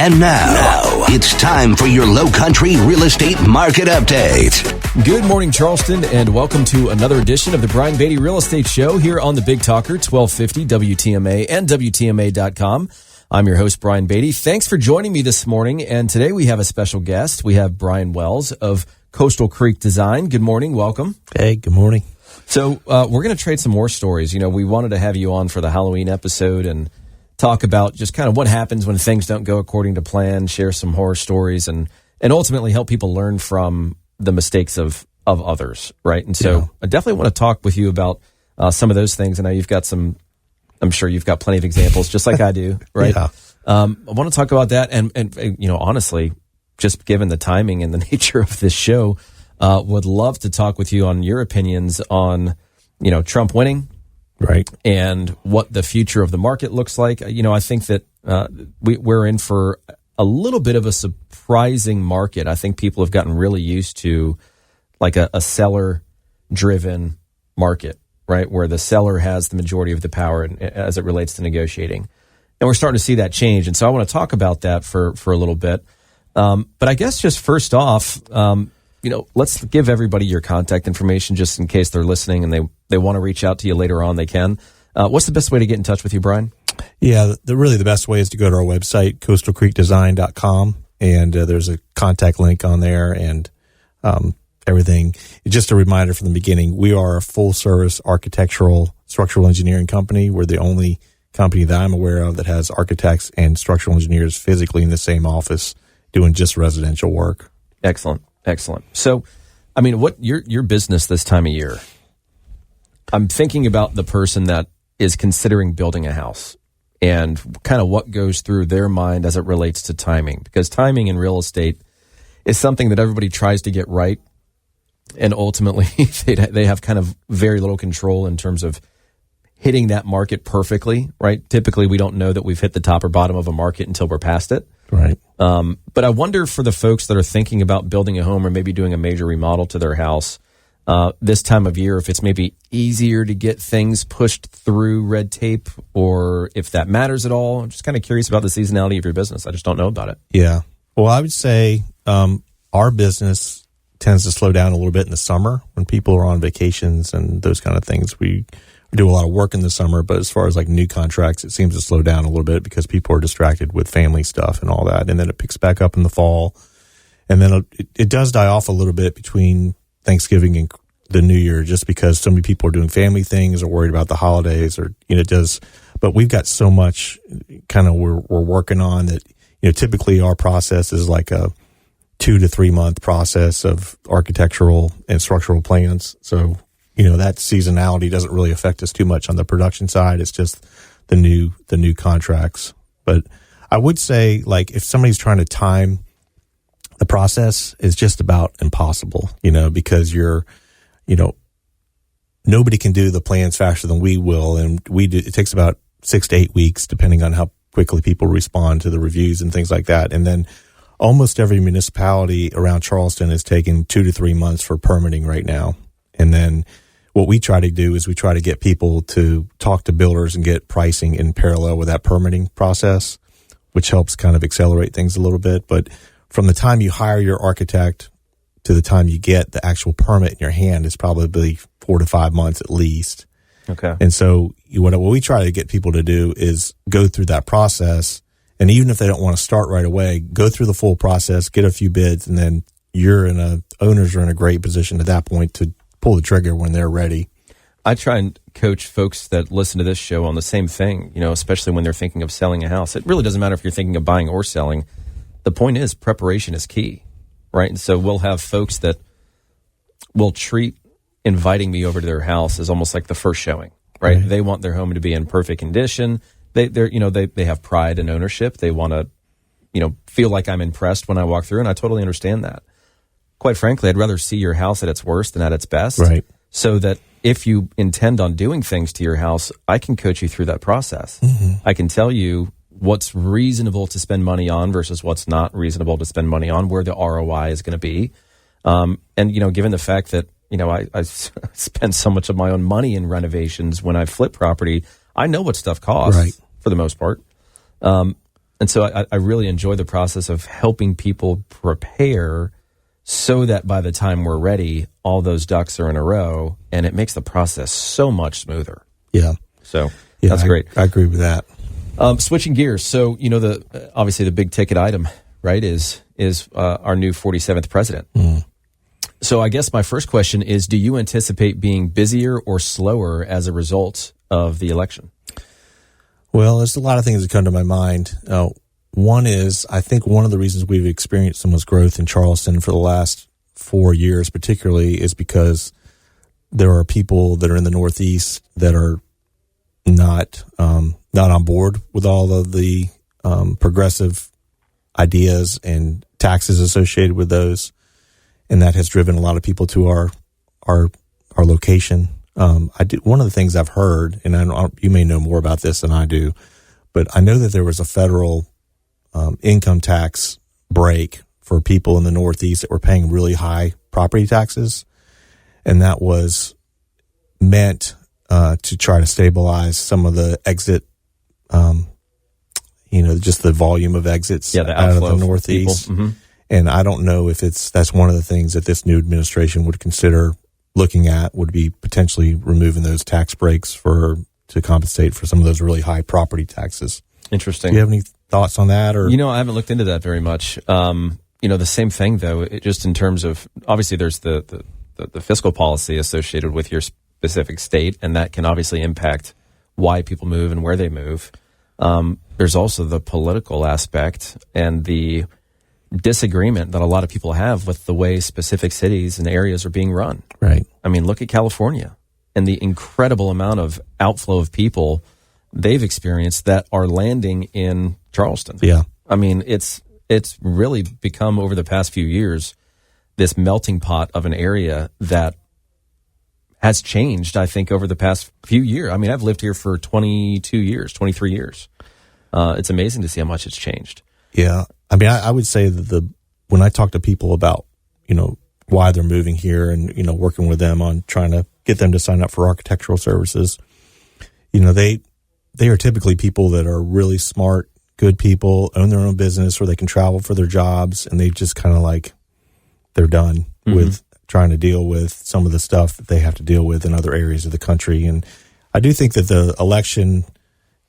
And now, it's time for your Low Country Real Estate Market Update. Good morning, Charleston, and welcome to another edition of the Brian Beatty Real Estate Show here on the Big Talker, 1250 WTMA and WTMA.com. I'm your host, Brian Beatty. Thanks for joining me this morning, and today we have a special guest. We have Brian Wells of Coastal Creek Design. Good morning. Welcome. Hey, good morning. So we're going to trade some more stories. You know, we wanted to have you on for the Halloween episode and talk about just kind of what happens when things don't go according to plan, share some horror stories, and ultimately help people learn from the mistakes of others, right? And so I definitely want to talk with you about some of those things. I know you've got some, I'm sure you've got plenty of examples, just like I do, right? Yeah. I want to talk about that. And, you know, honestly, just given the timing and the nature of this show, would love to talk with you on your opinions on, you know, Trump winning. Right. And what the future of the market looks like. You know, I think that we're in for a little bit of a surprising market. I think people have gotten really used to like a seller-driven market, right, where the seller has the majority of the power as it relates to negotiating. And we're starting to see that change. And so I want to talk about that for a little bit. But I guess just first off, you know, let's give everybody your contact information just in case they're listening and they want to reach out to you later on, they can. What's the best way to get in touch with you, Brian? Yeah, really the best way is to go to our website, coastalcreekdesign.com, and there's a contact link on there and everything. Just a reminder from the beginning, we are a full-service architectural structural engineering company. We're the only company that I'm aware of that has architects and structural engineers physically in the same office doing just residential work. Excellent. So, I mean, what your business this time of year, I'm thinking about the person that is considering building a house and kind of what goes through their mind as it relates to timing, because timing in real estate is something that everybody tries to get right. And ultimately they have kind of very little control in terms of hitting that market perfectly, right? Typically we don't know that we've hit the top or bottom of a market until we're past it. Right. But I wonder for the folks that are thinking about building a home or maybe doing a major remodel to their house this time of year, if it's maybe easier to get things pushed through red tape or if that matters at all. I'm just kind of curious about the seasonality of your business. I just don't know about it. Yeah. Well, I would say our business tends to slow down a little bit in the summer when people are on vacations and those kind of things. We do a lot of work in the summer, but as far as like new contracts, it seems to slow down a little bit because people are distracted with family stuff and all that. And then it picks back up in the fall. And then it does die off a little bit between Thanksgiving and the New Year, just because so many people are doing family things or worried about the holidays or, you know, it does. But we've got so much kind of we're working on that, you know, typically our process is like a 2 to 3 month process of architectural and structural plans. So, you know, that seasonality doesn't really affect us too much on the production side. It's just the new contracts. But I would say, like, if somebody's trying to time the process, it's just about impossible, you know, because nobody can do the plans faster than we will. And it takes about 6 to 8 weeks, depending on how quickly people respond to the reviews and things like that. And then almost every municipality around Charleston is taking 2 to 3 months for permitting right now. And then what we try to do is we try to get people to talk to builders and get pricing in parallel with that permitting process, which helps kind of accelerate things a little bit. But from the time you hire your architect to the time you get the actual permit in your hand is probably 4 to 5 months at least. Okay. And so what we try to get people to do is go through that process. And even if they don't want to start right away, go through the full process, get a few bids, and then owners are in a great position at that point to pull the trigger when they're ready. I try and coach folks that listen to this show on the same thing, you know, especially when they're thinking of selling a house. It really doesn't matter if you're thinking of buying or selling. The point is preparation is key, right? And so we'll have folks that will treat inviting me over to their house as almost like the first showing, right? They want their home to be in perfect condition. They have pride and ownership. They want to, you know, feel like I'm impressed when I walk through, and I totally understand that. Quite frankly, I'd rather see your house at its worst than at its best. Right. So that if you intend on doing things to your house, I can coach you through that process. Mm-hmm. I can tell you what's reasonable to spend money on versus what's not reasonable to spend money on, where the ROI is going to be. And, you know, given the fact that, you know, I spend so much of my own money in renovations when I flip property, I know what stuff costs for the most part. And so I really enjoy the process of helping people prepare so that by the time we're ready, all those ducks are in a row, and it makes the process so much smoother. Yeah. So that's great. I agree with that. Switching gears. So, obviously the big ticket item, right, is our new 47th president. Mm. So I guess my first question is, do you anticipate being busier or slower as a result of the election? Well, there's a lot of things that come to my mind. One is, I think one of the reasons we've experienced so much growth in Charleston for the last 4 years particularly is because there are people that are in the Northeast that are not on board with all of the progressive ideas and taxes associated with those, and that has driven a lot of people to our location. One of the things I've heard, and you may know more about this than I do, but I know that there was a federal income tax break for people in the Northeast that were paying really high property taxes, and that was meant to try to stabilize some of the exit, just the volume of exits the out of the outflow Northeast. Mm-hmm. And I don't know if that's one of the things that this new administration would consider looking at, would be potentially removing those tax breaks to compensate for some of those really high property taxes. Interesting. Do you have any thoughts on that? Or I haven't looked into that very much. The same thing though, just in terms of, obviously there's the fiscal policy associated with your specific state, and that can obviously impact why people move and where they move. There's also the political aspect and the disagreement that a lot of people have with the way specific cities and areas are being run. Right. I mean, look at California and the incredible amount of outflow of people they've experienced that are landing in Charleston. Yeah. I mean, it's really become, over the past few years, this melting pot of an area that has changed, I think, over the past few years. I mean, I've lived here for 22 years, 23 years. It's amazing to see how much it's changed. Yeah. I mean, I would say that when I talk to people about, why they're moving here and, working with them on trying to get them to sign up for architectural services, they are typically people that are really smart, good people, own their own business, or they can travel for their jobs, and they just kind of they're done with trying to deal with some of the stuff that they have to deal with in other areas of the country. And I do think that the election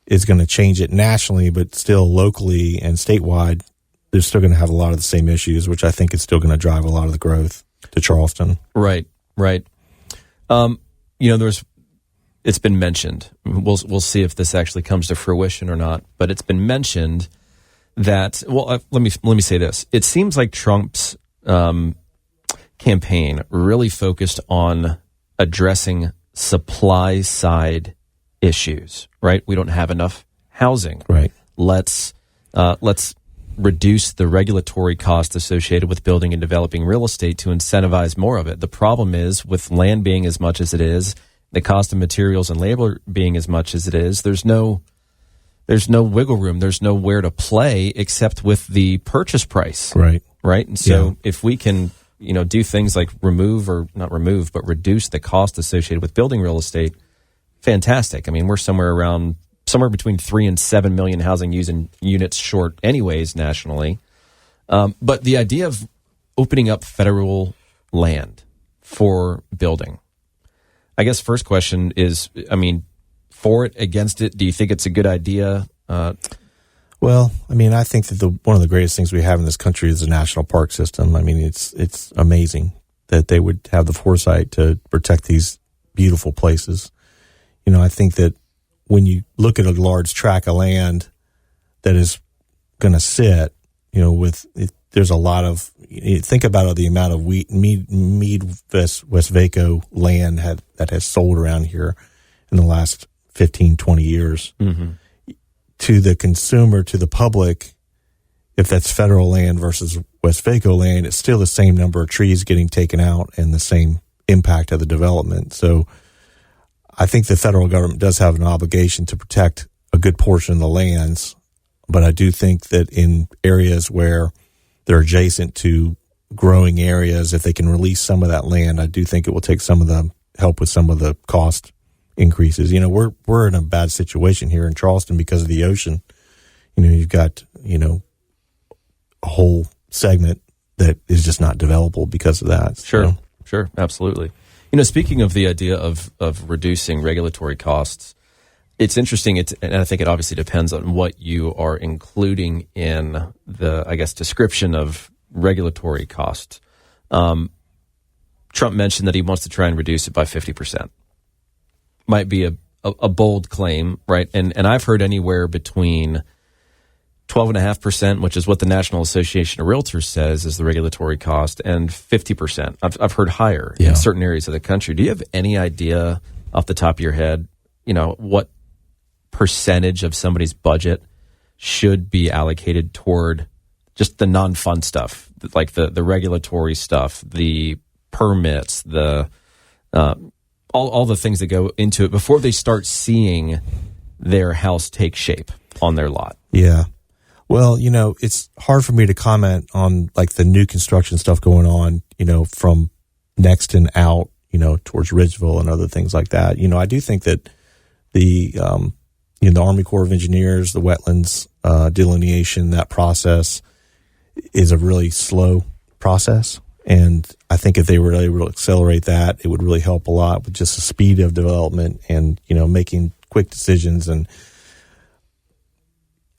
is going to change it nationally, but still locally and statewide, they're still going to have a lot of the same issues, which I think is still going to drive a lot of the growth to Charleston. Right. It's been mentioned. We'll see if this actually comes to fruition or not. But it's been mentioned that, let me say this. It seems like Trump's campaign really focused on addressing supply side issues. Right? We don't have enough housing. Right. Let's reduce the regulatory cost associated with building and developing real estate to incentivize more of it. The problem is, with land being as much as it is, the cost of materials and labor being as much as it is, there's no wiggle room. There's nowhere to play except with the purchase price. Right. Right. And so if we can, do things like reduce the cost associated with building real estate, fantastic. I mean, we're somewhere between 3 and 7 million housing units short anyways nationally. But the idea of opening up federal land for building, I guess first question is, for it, against it, do you think it's a good idea? Well, I think that one of the greatest things we have in this country is the national park system. It's amazing that they would have the foresight to protect these beautiful places. I think that when you look at a large tract of land that is going to sit, there's a lot of, think about the amount of Westvaco land that has sold around here in the last 15, 20 years. Mm-hmm. To the consumer, to the public, if that's federal land versus Westvaco land, it's still the same number of trees getting taken out and the same impact of the development. So I think the federal government does have an obligation to protect a good portion of the lands, but I do think that in areas where they're adjacent to growing areas, if they can release some of that land, I do think it will take some of the help with some of the cost increases. We're in a bad situation here in Charleston because of the ocean. You've got a whole segment that is just not developable because of that. Sure, absolutely. Speaking of the idea of reducing regulatory costs, it's interesting. And I think it obviously depends on what you are including in the, I guess, description of regulatory costs. Trump mentioned that he wants to try and reduce it by 50%. Might be a bold claim, right? And I've heard anywhere between 12.5%, which is what the National Association of Realtors says is the regulatory cost, and 50%. I've heard higher in certain areas of the country. Do you have any idea off the top of your head, what percentage of somebody's budget should be allocated toward just the non-fun stuff, like the regulatory stuff, the permits, the all the things that go into it before they start seeing their house take shape on their lot? Yeah. Well, it's hard for me to comment on like the new construction stuff going on, from Nexton out, towards Ridgeville and other things like that. I do think that the Army Corps of Engineers, the wetlands delineation, that process is a really slow process. And I think if they were able to accelerate that, it would really help a lot with just the speed of development and, making quick decisions. And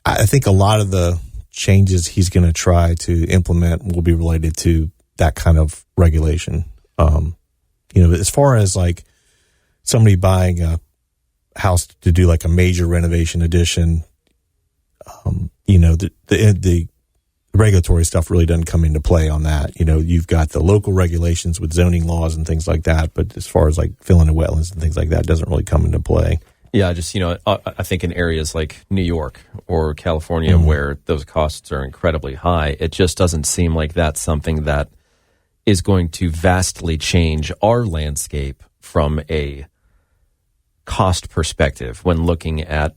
I think a lot of the changes he's going to try to implement will be related to that kind of regulation. As far as like somebody buying a house to do like a major renovation addition, the regulatory stuff really doesn't come into play on that. You've got the local regulations with zoning laws and things like that, but as far as like filling in wetlands and things like that, it doesn't really come into play. Yeah, just, I think in areas like New York or California where those costs are incredibly high, it just doesn't seem like that's something that is going to vastly change our landscape from a cost perspective when looking at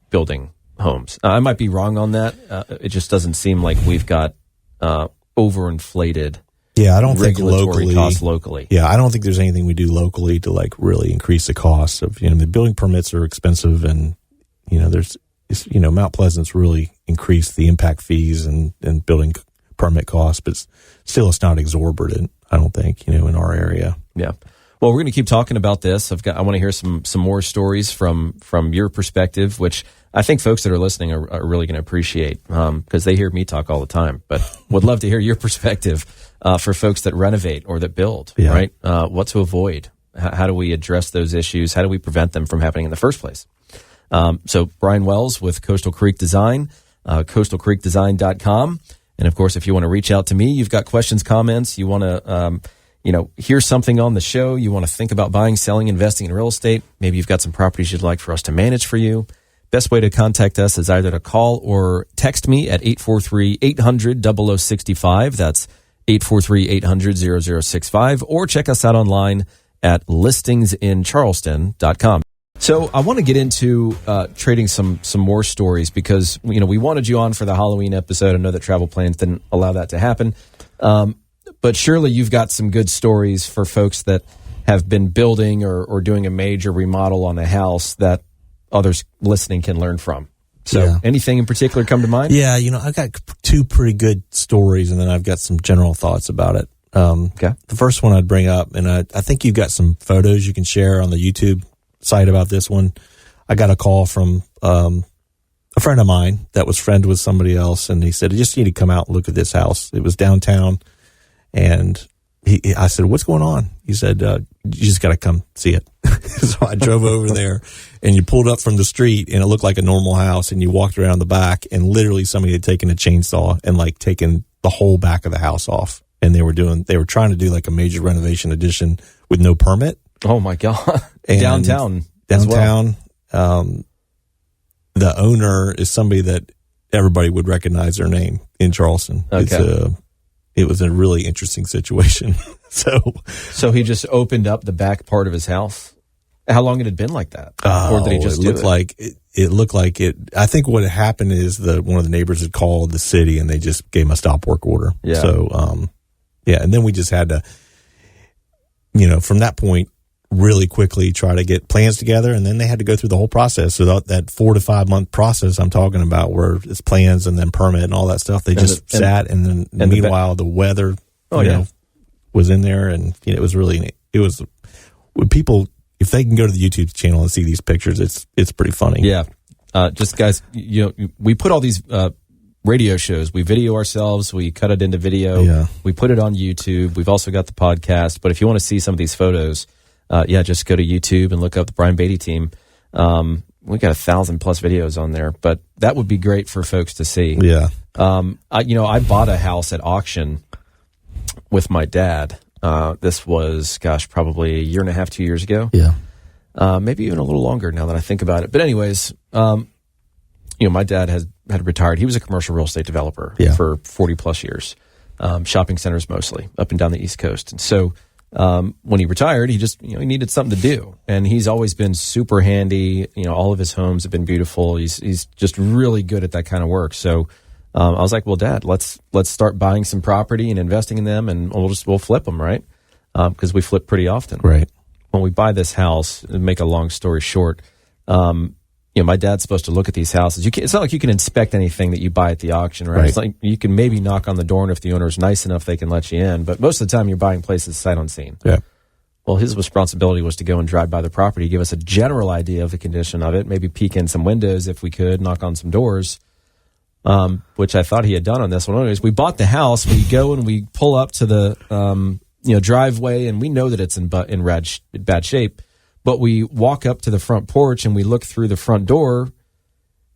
building homes. I might be wrong on that. It just doesn't seem like we've got overinflated I don't think regulatory costs locally. Yeah, I don't think there's anything we do locally to like really increase the cost of, the building permits are expensive and, Mount Pleasant's really increased the impact fees and building permit costs, but still it's not exorbitant, I don't think, in our area. Yeah. Well, we're going to keep talking about this. I want to hear some more stories from your perspective, which I think folks that are listening are really going to appreciate because they hear me talk all the time, but would love to hear your perspective for folks that renovate or that build, right? What to avoid? How do we address those issues? How do we prevent them from happening in the first place? So Brian Wells with Coastal Creek Design, coastalcreekdesign.com. And of course, if you want to reach out to me, you've got questions, comments, you want to hear something on the show, you want to think about buying, selling, investing in real estate, maybe you've got some properties you'd like for us to manage for you. Best way to contact us is either to call or text me at 843-800-0065. That's 843-800-0065. Or check us out online at listingsincharleston.com. So I want to get into trading some more stories because, we wanted you on for the Halloween episode. I know that travel plans didn't allow that to happen. But surely you've got some good stories for folks that have been building or doing a major remodel on a house that others listening can learn from. So anything in particular come to mind? Yeah, I've got two pretty good stories, and then I've got some general thoughts about it. Okay. The first one I'd bring up, and I think you've got some photos you can share on the YouTube site about this one. I got a call from a friend of mine that was friend with somebody else, and he said, I just need to come out and look at this house. It was downtown, and I said, what's going on? He said, you just got to come see it. So I drove over there, and you pulled up from the street, and it looked like a normal house, and you walked around the back, and literally somebody had taken a chainsaw and like taken the whole back of the house off, and they were trying to do like a major renovation addition with no permit. Oh my God. And downtown. The owner is somebody that everybody would recognize their name in Charleston. Okay. It was a really interesting situation. So he just opened up the back part of his house. How long had it been like that? Or did he just it looked like it. I think what had happened is one of the neighbors had called the city and they just gave him a stop work order. Yeah. So, and then we just had to, from that point really quickly try to get plans together, and then they had to go through the whole process. So that 4 to 5 month process I'm talking about, where it's plans and then permit and all that stuff, they sat, and meanwhile the weather, was in there, and it was when people, if they can go to the YouTube channel and see these pictures, it's pretty funny. Yeah, just guys, we put all these radio shows. We video ourselves. We cut it into video. Yeah. We put it on YouTube. We've also got the podcast. But if you want to see some of these photos, just go to YouTube and look up the Brian Beatty team. We got 1,000+ videos on there, but that would be great for folks to see. Yeah. I bought a house at auction with my dad. This was, probably a year and a half, 2 years ago. Yeah. Maybe even a little longer now that I think about it. But anyways, my dad had retired. He was a commercial real estate developer for 40+ years, shopping centers mostly up and down the East Coast. And so when he retired, he just he needed something to do, and he's always been super handy. All of his homes have been beautiful. He's just really good at that kind of work. So I was like, well, Dad, let's start buying some property and investing in them, and we'll flip them, right? Because we flip pretty often. Right. When we buy this house, and make a long story short, my dad's supposed to look at these houses. It's not like you can inspect anything that you buy at the auction, right? It's like you can maybe knock on the door, and if the owner is nice enough, they can let you in. But most of the time, you're buying places sight unseen. Yeah. Well, his responsibility was to go and drive by the property, give us a general idea of the condition of it, maybe peek in some windows if we could, knock on some doors, which I thought he had done on this one. Anyways, we bought the house. We go and we pull up to the driveway, and we know that it's in bad shape. But we walk up to the front porch and we look through the front door.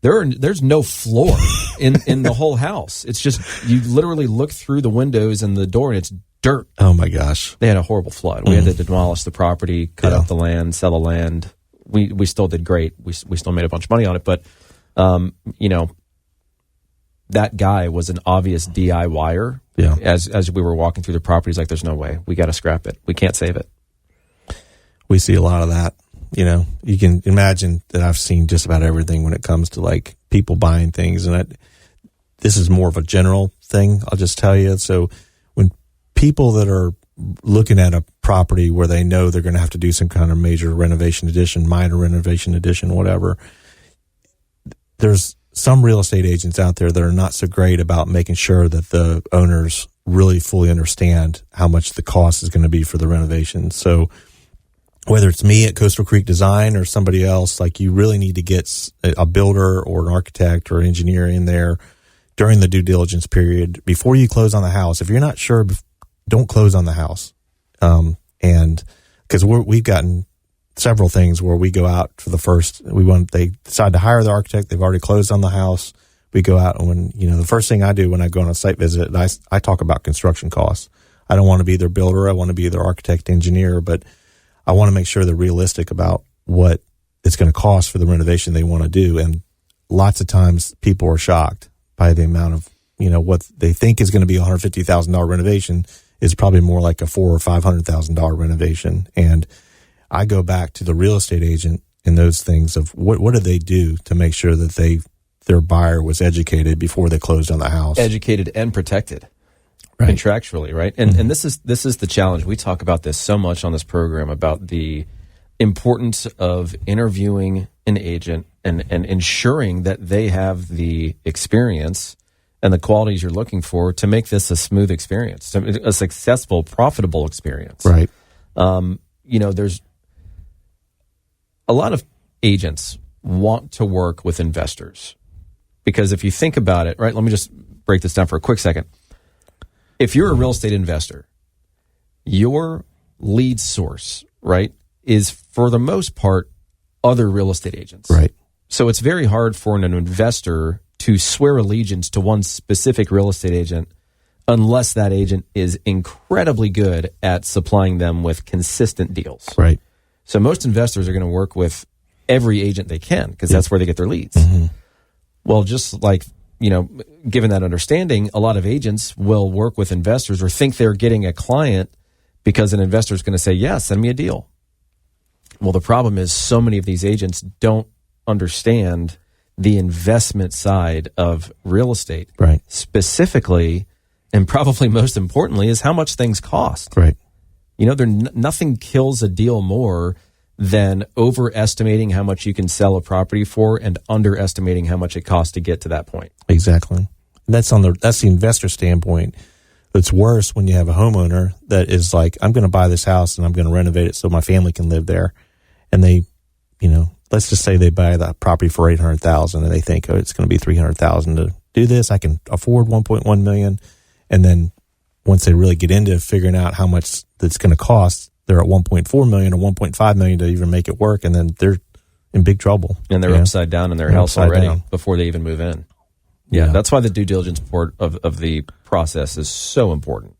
There's no floor in the whole house. It's just, you literally look through the windows and the door, and it's dirt. Oh my gosh. They had a horrible flood. We had to demolish the property, cut up the land, sell the land. We still did great. We still made a bunch of money on it. But, that guy was an obvious DIYer. Yeah. As we were walking through the property, he's like, there's no way. We got to scrap it. We can't save it. We see a lot of that. You can imagine that I've seen just about everything when it comes to like people buying things. And this is more of a general thing, I'll just tell you. So when people that are looking at a property where they know they're going to have to do some kind of major renovation addition, minor renovation addition, whatever, there's some real estate agents out there that are not so great about making sure that the owners really fully understand how much the cost is going to be for the renovation. So whether it's me at Coastal Creek Design or somebody else, like, you really need to get a builder or an architect or an engineer in there during the due diligence period before you close on the house. If you're not sure, don't close on the house. And because we've gotten several things where we go out for they decide to hire the architect. They've already closed on the house. We go out, and the first thing I do when I go on a site visit, I talk about construction costs. I don't want to be their builder. I want to be their architect, engineer, but I want to make sure they're realistic about what it's going to cost for the renovation they want to do. And lots of times people are shocked by the amount of, what they think is going to be a $150,000 renovation is probably more like a $400,000 or $500,000 renovation. And I go back to the real estate agent in those things of what did they do to make sure that their buyer was educated before they closed on the house. Educated and protected. Right. Contractually, right? And this is the challenge. We talk about this so much on this program, about the importance of interviewing an agent and ensuring that they have the experience and the qualities you're looking for to make this a smooth experience, a successful, profitable experience. Right. There's a lot of agents want to work with investors because if you think about it, right? Let me just break this down for a quick second. If you're a real estate investor, your lead source, right, is for the most part other real estate agents. Right. So it's very hard for an investor to swear allegiance to one specific real estate agent unless that agent is incredibly good at supplying them with consistent deals. Right. So most investors are going to work with every agent they can because that's where they get their leads. Mm-hmm. Well, just like, given that understanding, a lot of agents will work with investors or think they're getting a client because an investor is going to say, yeah, send me a deal. Well, the problem is so many of these agents don't understand the investment side of real estate. Right. Specifically, and probably most importantly, is how much things cost. Right. Nothing kills a deal more than overestimating how much you can sell a property for and underestimating how much it costs to get to that point. Exactly. And that's the investor standpoint. It's worse when you have a homeowner that is like, I'm going to buy this house and I'm going to renovate it so my family can live there. And they, let's just say they buy the property for $800,000 and they think, oh, it's going to be $300,000 to do this. I can afford $1.1 million. And then once they really get into figuring out how much that's going to cost, they're at $1.4 million or $1.5 million to even make it work. And then they're in big trouble. And they're upside down in their house already before they even move in. Yeah, that's why the due diligence part of the process is so important.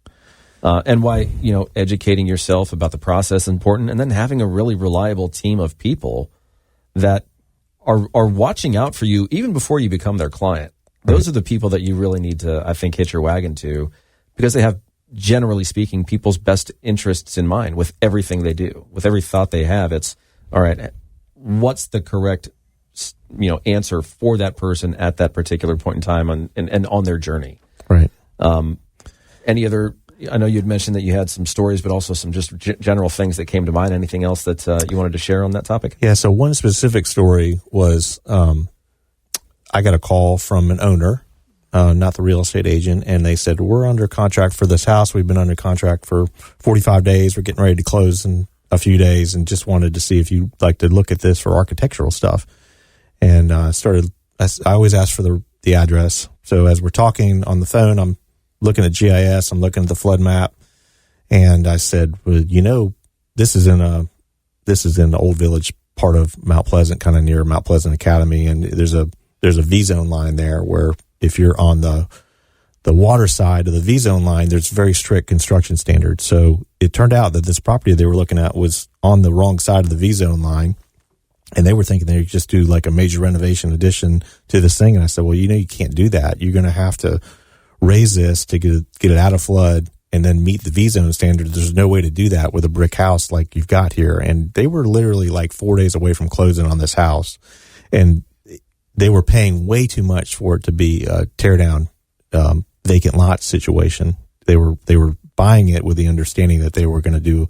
And why, educating yourself about the process is important, and then having a really reliable team of people that are watching out for you even before you become their client. Those are the people that you really need to, I think, hitch your wagon to, because they have, generally speaking, people's best interests in mind with everything they do. With every thought they have, it's, all right, what's the correct answer for that person at that particular point in time and on their journey. Right. Any other, I know you'd mentioned that you had some stories, but also some just general things that came to mind. Anything else that you wanted to share on that topic? Yeah. So one specific story was, I got a call from an owner, not the real estate agent. And they said, we're under contract for this house. We've been under contract for 45 days. We're getting ready to close in a few days and just wanted to see if you'd like to look at this for architectural stuff. And I always ask for the address. So as we're talking on the phone, I'm looking at GIS, I'm looking at the flood map. And I said, well, this is in the Old Village part of Mount Pleasant, kind of near Mount Pleasant Academy. And there's a V-zone line there where if you're on the water side of the V-zone line, there's very strict construction standards. So it turned out that this property they were looking at was on the wrong side of the V-zone line. And they were thinking they'd just do like a major renovation addition to this thing. And I said, well, you can't do that. You're going to have to raise this to get it out of flood and then meet the V-zone standard. There's no way to do that with a brick house like you've got here. And they were literally like 4 days away from closing on this house. And they were paying way too much for it to be a tear down, vacant lot situation. They were buying it with the understanding that they were going to do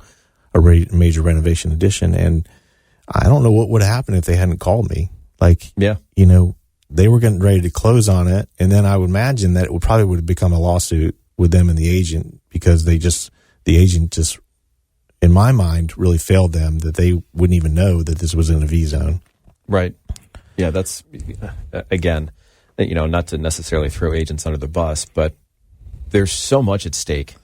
a major renovation addition. And I don't know what would happen if they hadn't called me. They were getting ready to close on it. And then I would imagine that it would have become a lawsuit with them and the agent, because the agent just, in my mind, really failed them, that they wouldn't even know that this was in a V zone. Right. Yeah. That's, again, not to necessarily throw agents under the bus, but there's so much at stake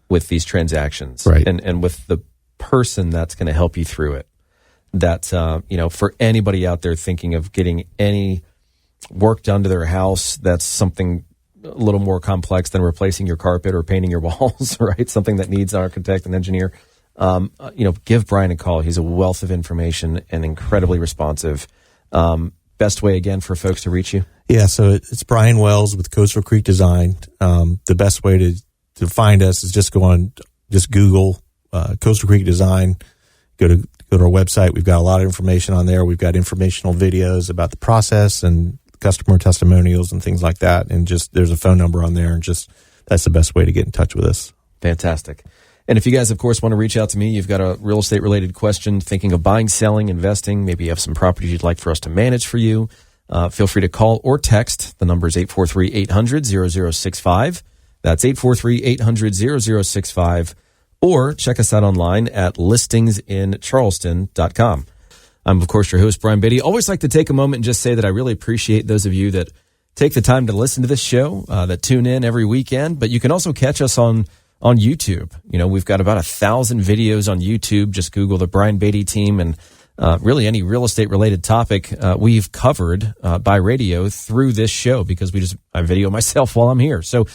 with these transactions, right? And with the person that's going to help you through it. That, for anybody out there thinking of getting any work done to their house, that's something a little more complex than replacing your carpet or painting your walls, right? Something that needs an architect and engineer. Give Brian a call. He's a wealth of information and incredibly responsive. Best way, again, for folks to reach you? Yeah, so it's Brian Wells with Coastal Creek Design. The best way to find us is just Google Coastal Creek Design. Go to our website. We've got a lot of information on there. We've got informational videos about the process and customer testimonials and things like that. And there's a phone number on there, and that's the best way to get in touch with us. Fantastic. And if you guys, of course, want to reach out to me, you've got a real estate related question, thinking of buying, selling, investing, maybe you have some properties you'd like for us to manage for you, feel free to call or text. The number is 843-800-0065. That's 843-800-0065. Or check us out online at listingsincharleston.com. I'm, of course, your host, Brian Beatty. Always like to take a moment and just say that I really appreciate those of you that take the time to listen to this show, that tune in every weekend. But you can also catch us on YouTube. We've got about 1,000 videos on YouTube. Just Google the Brian Beatty team, and really any real estate related topic we've covered by radio through this show, because I video myself while I'm here. So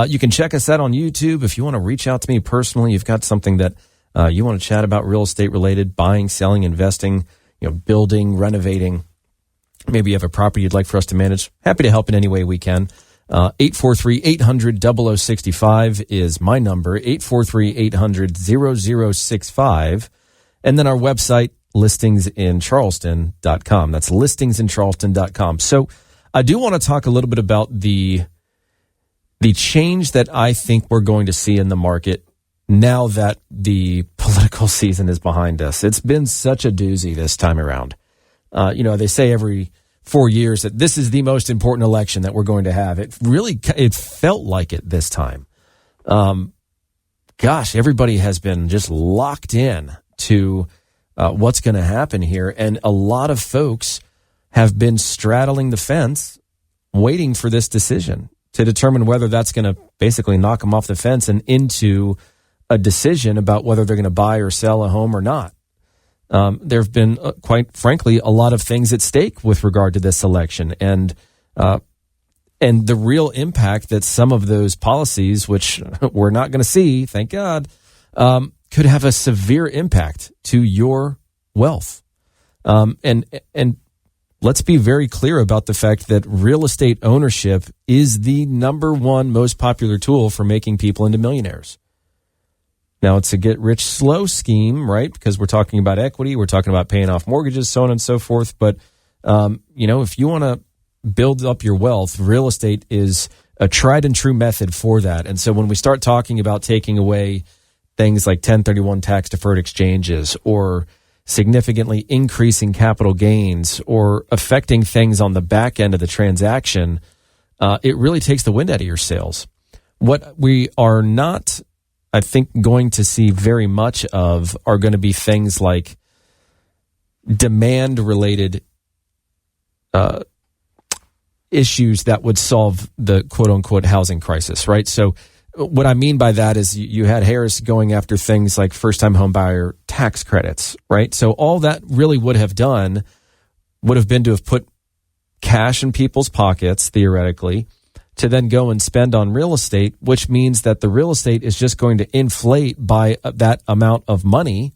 you can check us out on YouTube. If you want to reach out to me personally, you've got something that you want to chat about real estate related, buying, selling, investing, building, renovating. Maybe you have a property you'd like for us to manage. Happy to help in any way we can. 843-800-0065 is my number, 843-800-0065. And then our website, listingsincharleston.com. That's listingsincharleston.com. So I do want to talk a little bit about the change that I think we're going to see in the market now that the political season is behind us. It's been such a doozy this time around. They say every 4 years that this is the most important election that we're going to have. It felt like it this time. Everybody has been just locked in to what's going to happen here. And a lot of folks have been straddling the fence waiting for this decision to determine whether that's going to basically knock them off the fence and into a decision about whether they're going to buy or sell a home or not. There have been, quite frankly, a lot of things at stake with regard to this election, and the real impact that some of those policies, which we're not going to see, thank God, could have a severe impact to your wealth. And let's be very clear about the fact that real estate ownership is the number one most popular tool for making people into millionaires. Now, it's a get-rich slow scheme, right? Because we're talking about equity, we're talking about paying off mortgages, so on and so forth. But, if you want to build up your wealth, real estate is a tried and true method for that. And so when we start talking about taking away things like 1031 tax-deferred exchanges or significantly increasing capital gains or affecting things on the back end of the transaction, it really takes the wind out of your sails. What we are not, I think, going to see very much of are going to be things like demand-related issues that would solve the quote-unquote housing crisis, right? So what I mean by that is you had Harris going after things like first-time home buyer tax credits, right? So all that really would have done would have been to have put cash in people's pockets, theoretically, to then go and spend on real estate, which means that the real estate is just going to inflate by that amount of money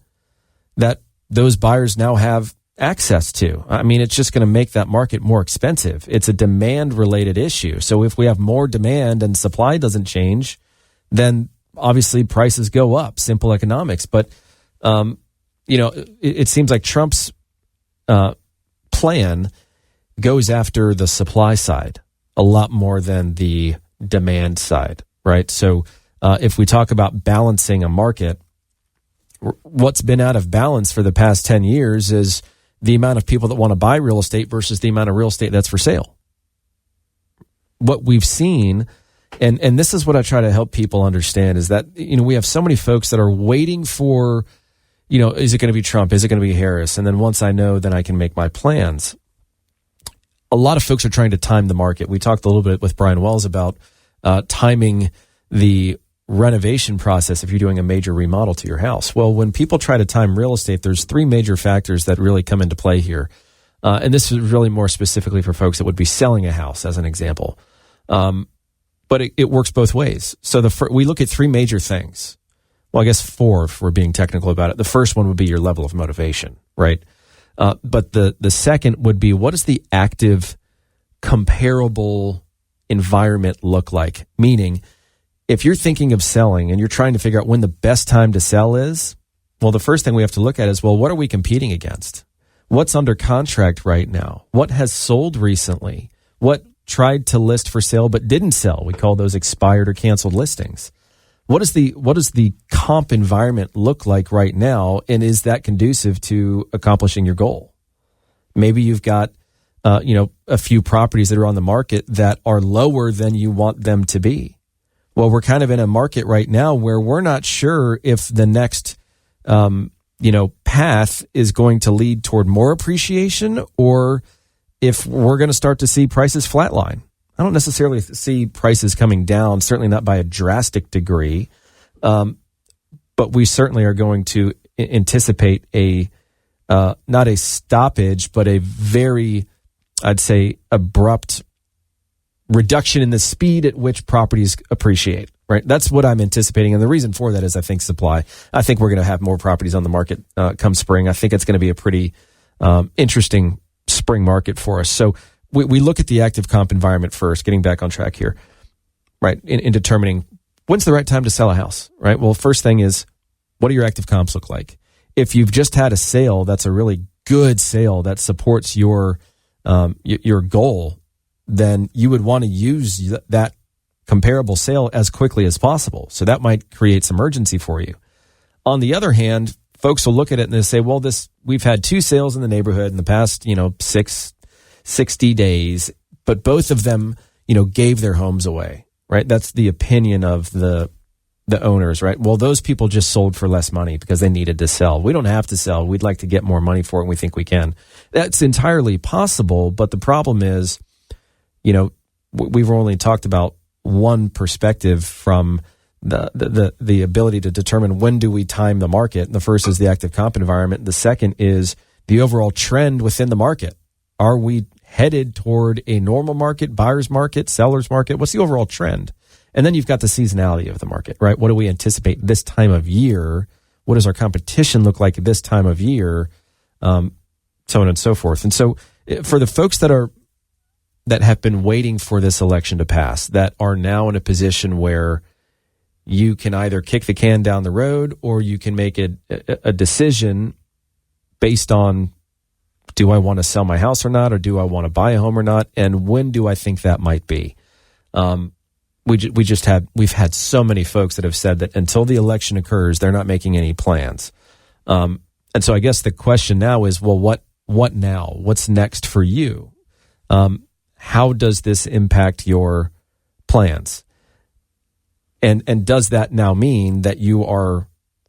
that those buyers now have access to. I mean, it's just going to make that market more expensive. It's a demand-related issue. So if we have more demand and supply doesn't change, then obviously prices go up, simple economics. But, it seems like Trump's plan goes after the supply side a lot more than the demand side, right? So if we talk about balancing a market, what's been out of balance for the past 10 years is the amount of people that want to buy real estate versus the amount of real estate that's for sale. What we've seen, and this is what I try to help people understand, is that, we have so many folks that are waiting for, is it going to be Trump? Is it going to be Harris? And then once I know, then I can make my plans. A lot of folks are trying to time the market. We talked a little bit with Brian Wells about timing the renovation process if you're doing a major remodel to your house. Well, when people try to time real estate, there's three major factors that really come into play here. And this is really more specifically for folks that would be selling a house, as an example. But it works both ways. So we look at three major things. Well, I guess four if we're being technical about it. The first one would be your level of motivation, right? But the second would be, what does the active, comparable environment look like? Meaning, if you're thinking of selling and you're trying to figure out when the best time to sell is, well, the first thing we have to look at is, well, what are we competing against? What's under contract right now? What has sold recently? What tried to list for sale but didn't sell? We call those expired or canceled listings. What does the comp environment look like right now, and is that conducive to accomplishing your goal? Maybe you've got a few properties that are on the market that are lower than you want them to be. Well, we're kind of in a market right now where we're not sure if the next path is going to lead toward more appreciation or if we're going to start to see prices flatline. I don't necessarily see prices coming down, certainly not by a drastic degree, but we certainly are going to anticipate not a stoppage, but a very, I'd say, abrupt reduction in the speed at which properties appreciate, right? That's what I'm anticipating. And the reason for that is I think supply. I think we're going to have more properties on the market come spring. I think it's going to be a pretty interesting spring market for us. So we look at the active comp environment first, getting back on track here, right, in determining when's the right time to sell a house, right? Well, first thing is, what do your active comps look like? If you've just had a sale that's a really good sale that supports your goal, then you would want to use that comparable sale as quickly as possible. So that might create some urgency for you. On the other hand, folks will look at it and they say, well, we've had 2 sales in the neighborhood in the past, 60 days, but both of them, gave their homes away, right? That's the opinion of the owners, right? Well, those people just sold for less money because they needed to sell. We don't have to sell. We'd like to get more money for it, and we think we can. That's entirely possible, but the problem is, we've only talked about one perspective from the ability to determine when do we time the market. The first is the active comp environment. The second is the overall trend within the market. Are we headed toward a normal market, buyer's market, seller's market? What's the overall trend? And then you've got the seasonality of the market, right? What do we anticipate this time of year? What does our competition look like at this time of year? So on and so forth. And so for the folks that have been waiting for this election to pass, that are now in a position where you can either kick the can down the road or you can make a decision based on, do I want to sell my house or not, or do I want to buy a home or not, and when do I think that might be? We've had so many folks that have said that until the election occurs, they're not making any plans. And so I guess the question now is, well, what now? What's next for you? How does this impact your plans? And does that now mean that you are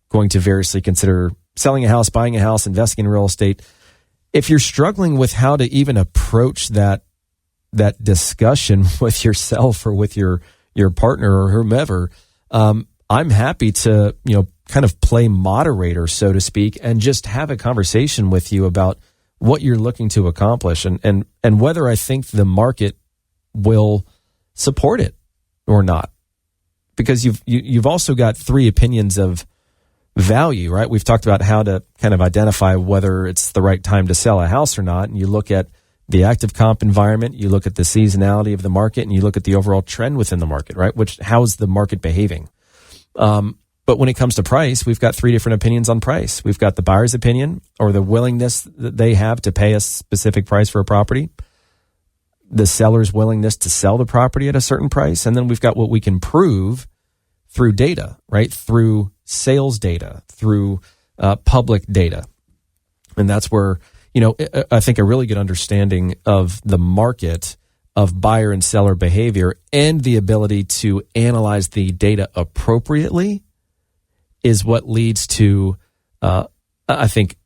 going to variously consider selling a house, buying a house, investing in real estate? If you're struggling with how to even approach that discussion with yourself or with your partner or whomever, I'm happy to, kind of play moderator, so to speak, and just have a conversation with you about what you're looking to accomplish and whether I think the market will support it or not. Because you've also got 3 opinions of value, right? We've talked about how to kind of identify whether it's the right time to sell a house or not. And you look at the active comp environment, you look at the seasonality of the market, and you look at the overall trend within the market, right? How's the market behaving? But when it comes to price, we've got 3 different opinions on price. We've got the buyer's opinion, or the willingness that they have to pay a specific price for a property, the seller's willingness to sell the property at a certain price, and then we've got what we can prove through data, right? Through sales data, through public data. And that's where, I think a really good understanding of the market, of buyer and seller behavior, and the ability to analyze the data appropriately is what leads to, I think,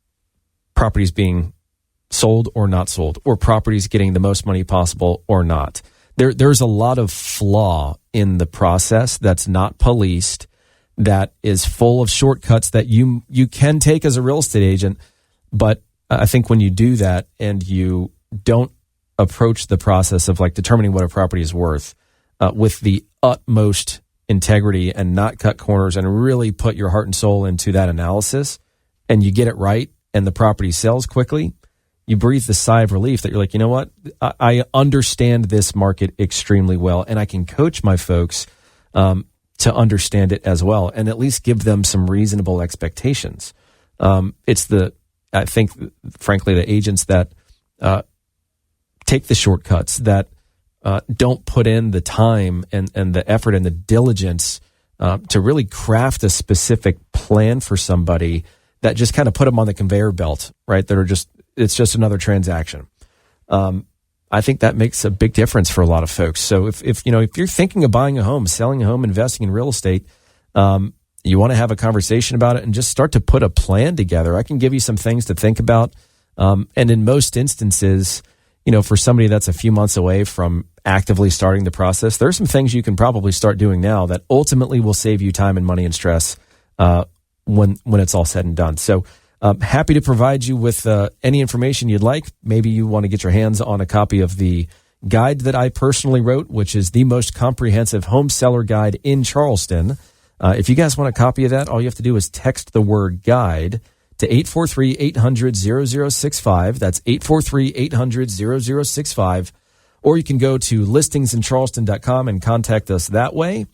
properties being sold or not sold, or properties getting the most money possible or not. There's a lot of flaw in the process that's not policed, that is full of shortcuts that you can take as a real estate agent. But I think when you do that and you don't approach the process of like determining what a property is worth with the utmost integrity and not cut corners and really put your heart and soul into that analysis, and you get it right and the property sells quickly, you breathe the sigh of relief that you're like, you know what? I understand this market extremely well, and I can coach my folks to understand it as well, and at least give them some reasonable expectations. I think, frankly, the agents that take the shortcuts, that don't put in the time and the effort and the diligence to really craft a specific plan for somebody, that just kind of put them on the conveyor belt, right? It's just another transaction. I think that makes a big difference for a lot of folks. So if you're thinking of buying a home, selling a home, investing in real estate, you want to have a conversation about it and just start to put a plan together. I can give you some things to think about. And in most instances, for somebody that's a few months away from actively starting the process, there's some things you can probably start doing now that ultimately will save you time and money and stress when it's all said and done. So happy to provide you with any information you'd like. Maybe you want to get your hands on a copy of the guide that I personally wrote, which is the most comprehensive home seller guide in Charleston. If you guys want a copy of that, all you have to do is text the word guide to 843-800-0065. That's 843-800-0065. Or you can go to listingsincharleston.com and contact us that way.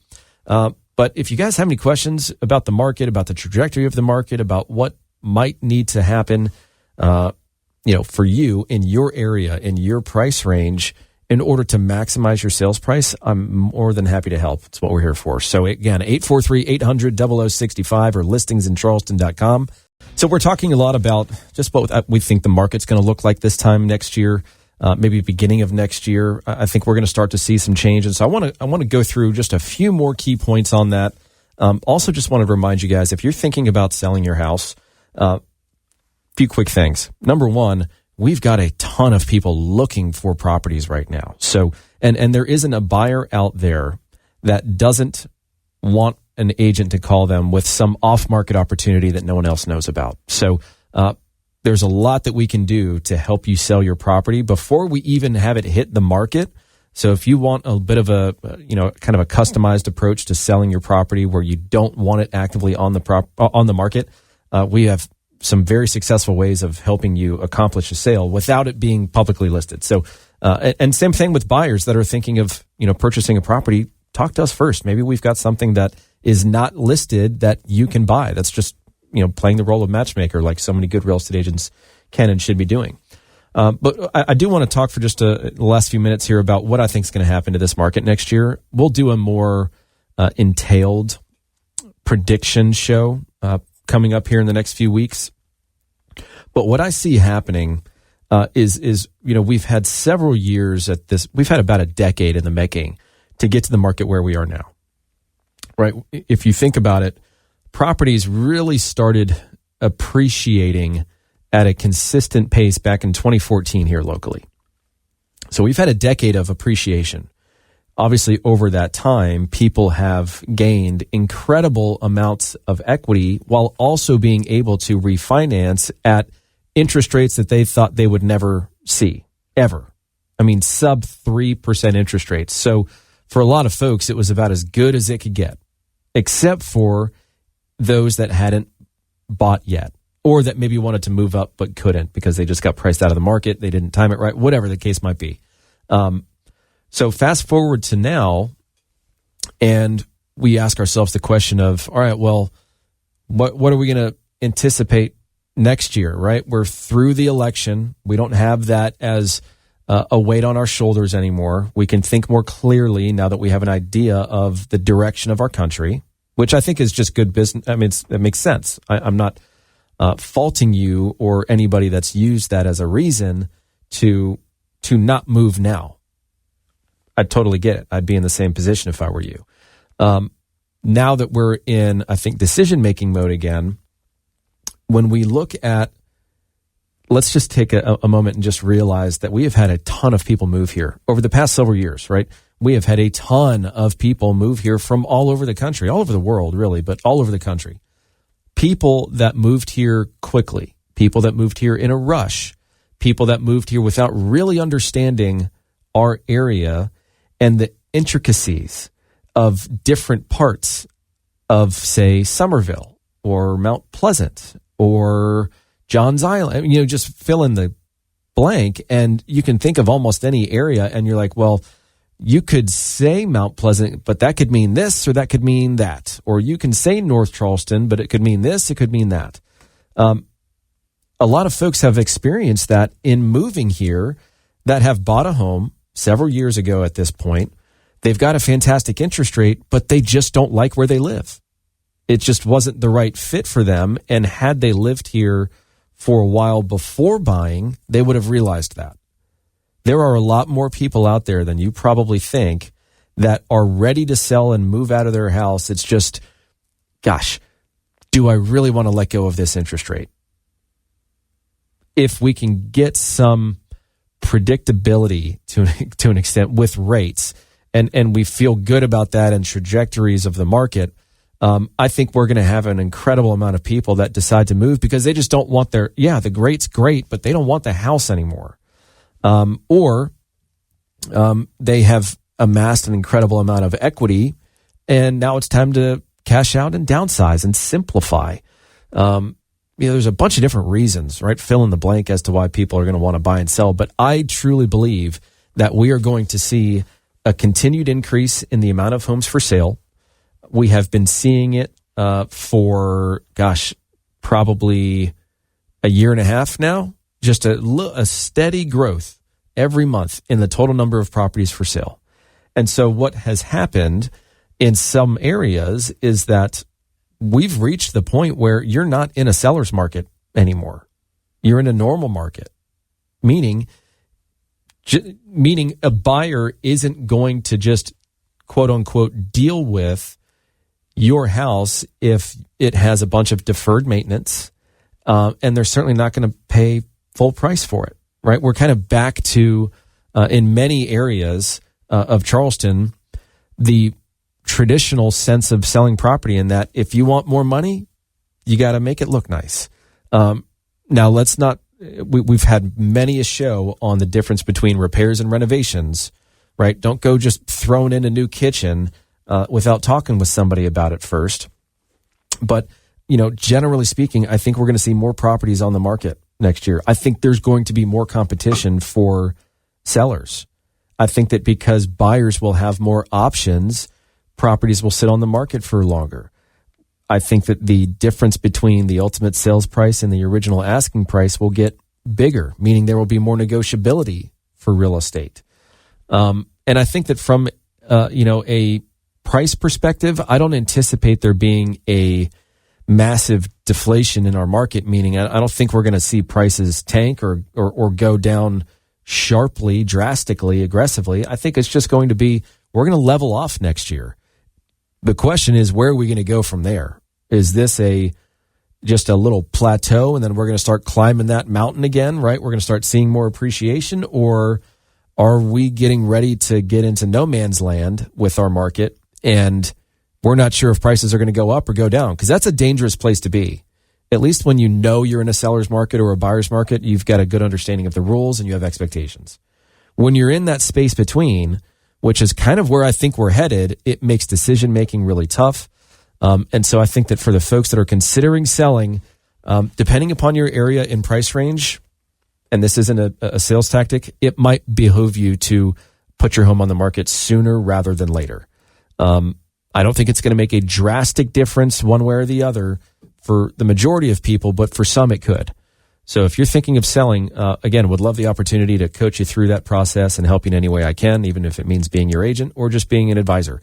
But if you guys have any questions about the market, about the trajectory of the market, about what might need to happen, for you in your area, in your price range, in order to maximize your sales price, I'm more than happy to help. It's what we're here for. So again, 843-800-0065 or listingsincharleston.com. So we're talking a lot about just what we think the market's going to look like this time next year, maybe beginning of next year. I think we're going to start to see some change. And so I want to go through just a few more key points on that. Also just want to remind you guys, if you're thinking about selling your house, a few quick things. Number one, we've got a ton of people looking for properties right now. So, and there isn't a buyer out there that doesn't want an agent to call them with some off-market opportunity that no one else knows about. So there's a lot that we can do to help you sell your property before we even have it hit the market. So if you want a bit of a, kind of a customized approach to selling your property where you don't want it actively on the market, we have some very successful ways of helping you accomplish a sale without it being publicly listed. So, and same thing with buyers that are thinking of, purchasing a property. Talk to us first. Maybe we've got something that is not listed that you can buy. That's just, playing the role of matchmaker like so many good real estate agents can and should be doing. But I do want to talk for just the last few minutes here about what I think is going to happen to this market next year. We'll do a more entailed prediction show coming up here in the next few weeks. But what I see happening is we've had several years at this. We've had about a decade in the making to get to the market where we are now. Right? If you think about it, properties really started appreciating at a consistent pace back in 2014 here locally. So we've had a decade of appreciation. Obviously, over that time, people have gained incredible amounts of equity while also being able to refinance at interest rates that they thought they would never see, ever. I mean, sub 3% interest rates. So for a lot of folks, it was about as good as it could get, except for those that hadn't bought yet, or that maybe wanted to move up but couldn't because they just got priced out of the market, they didn't time it right, whatever the case might be. So fast forward to now, and we ask ourselves the question of, all right, well, what are we going to anticipate next year, right? We're through the election. We don't have that as a weight on our shoulders anymore. We can think more clearly now that we have an idea of the direction of our country, which I think is just good business. I mean, it makes sense. I'm not faulting you or anybody that's used that as a reason to not move now. I totally get it. I'd be in the same position if I were you. Now that we're in, I think, decision-making mode again, when we look at, let's just take a moment and just realize that we have had a ton of people move here over the past several years, right? We have had a ton of people move here from all over the country, all over the world, really, but all over the country. People that moved here quickly, people that moved here in a rush, people that moved here without really understanding our area and the intricacies of different parts of, say, Somerville or Mount Pleasant or Johns Island. Just fill in the blank, and you can think of almost any area, and you're like, well, you could say Mount Pleasant, but that could mean this or that could mean that. Or you can say North Charleston, but it could mean this, it could mean that. A lot of folks have experienced that in moving here that have bought a home several years ago at this point. They've got a fantastic interest rate, but they just don't like where they live. It just wasn't the right fit for them. And had they lived here for a while before buying, they would have realized that. There are a lot more people out there than you probably think that are ready to sell and move out of their house. It's just, gosh, do I really want to let go of this interest rate? If we can get some predictability to an extent with rates, and we feel good about that and trajectories of the market, I think we're going to have an incredible amount of people that decide to move because they just don't want the rate's great, but they don't want the house anymore. Or they have amassed an incredible amount of equity, and now it's time to cash out and downsize and simplify. There's a bunch of different reasons, right? Fill in the blank as to why people are going to want to buy and sell. But I truly believe that we are going to see a continued increase in the amount of homes for sale. We have been seeing it for, probably a year and a half now. Just a steady growth every month in the total number of properties for sale. And so what has happened in some areas is that we've reached the point where you're not in a seller's market anymore. You're in a normal market, meaning a buyer isn't going to just quote unquote deal with your house if it has a bunch of deferred maintenance, and they're certainly not going to pay full price for it, right? We're kind of back to, in many areas of Charleston, the traditional sense of selling property, in that if you want more money, you got to make it look nice. Now, let's not, we've had many a show on the difference between repairs and renovations, right? Don't go just throwing in a new kitchen without talking with somebody about it first. But, generally speaking, I think we're going to see more properties on the market next year. I think there's going to be more competition for sellers. I think that because buyers will have more options, properties will sit on the market for longer. I think that the difference between the ultimate sales price and the original asking price will get bigger, meaning there will be more negotiability for real estate. And I think that from a price perspective, I don't anticipate there being a massive deflation in our market, meaning I don't think we're going to see prices tank or go down sharply, drastically, aggressively. I think it's just going to be, we're going to level off next year. The question is, where are we going to go from there? Is this just a little plateau and then we're going to start climbing that mountain again, right? We're going to start seeing more appreciation, or are we getting ready to get into no man's land with our market and we're not sure if prices are going to go up or go down? Because that's a dangerous place to be. At least when you're in a seller's market or a buyer's market, you've got a good understanding of the rules and you have expectations. When you're in that space between, which is kind of where I think we're headed, it makes decision-making really tough. And so I think that for the folks that are considering selling, depending upon your area and price range, and this isn't a sales tactic, it might behoove you to put your home on the market sooner rather than later. I don't think it's going to make a drastic difference one way or the other for the majority of people, but for some it could. So if you're thinking of selling, again, would love the opportunity to coach you through that process and help you in any way I can, even if it means being your agent or just being an advisor.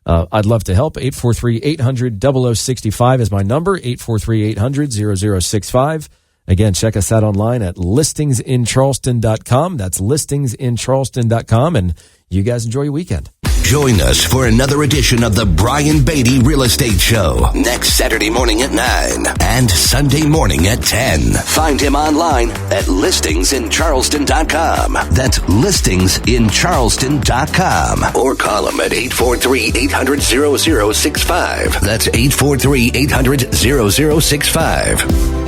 I'd love to help. 843-800-0065 is my number, 843-800-0065. Again, check us out online at listingsincharleston.com. That's listingsincharleston.com, and you guys enjoy your weekend. Join us for another edition of the Brian Beatty Real Estate Show next Saturday morning at 9 and Sunday morning at 10. Find him online at listingsincharleston.com. That's listingsincharleston.com. Or call him at 843-800-0065. That's 843-800-0065.